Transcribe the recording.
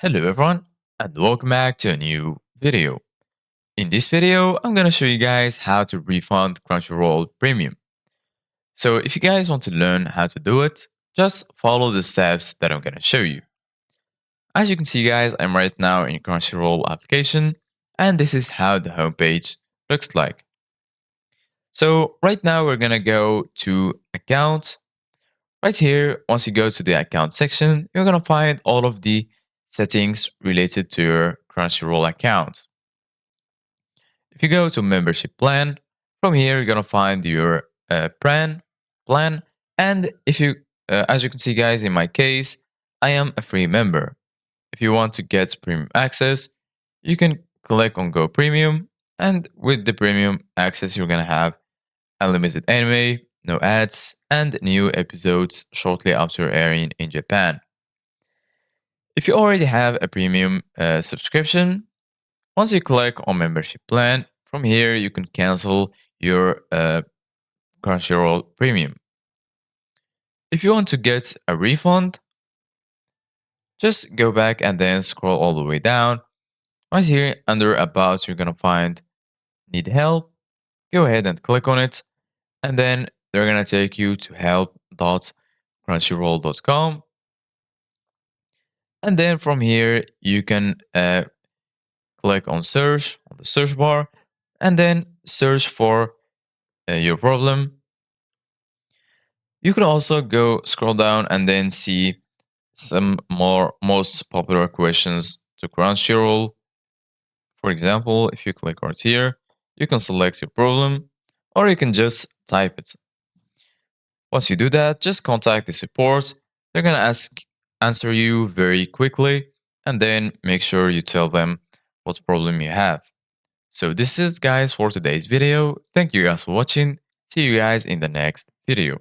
Hello everyone and welcome back to a new video. In this video, I'm gonna show you guys how to refund Crunchyroll Premium. So if you guys want to learn how to do it, just follow the steps that I'm gonna show you. As you can see guys, I'm right now in Crunchyroll application and this is how the homepage looks like. So right now we're gonna go to account. Right here, once you go to the account section, you're gonna find all of the settings related to your Crunchyroll account. If you go to membership plan, from here you're gonna find your plan, and if you, as you can see, guys, in my case, I am a free member. If you want to get premium access, you can click on Go Premium, and with the premium access, you're gonna have unlimited anime, no ads, and new episodes shortly after airing in Japan. If you already have a premium subscription, once you click on membership plan, from here you can cancel your Crunchyroll premium. If you want to get a refund, just go back and then scroll all the way down. Right here under about, you're gonna find need help. Go ahead and click on it, and then they're gonna take you to help.crunchyroll.com. And then from here you can click on search on the search bar, and then search for your problem. You can also go scroll down and then see some more most popular questions to Crunchyroll. For example, if you click right here, you can select your problem or you can just type it. Once you do that, just contact the support. They're gonna answer you very quickly, and then make sure you tell them what problem you have. So this is guys for today's video. Thank you guys for watching. See you guys in the next video.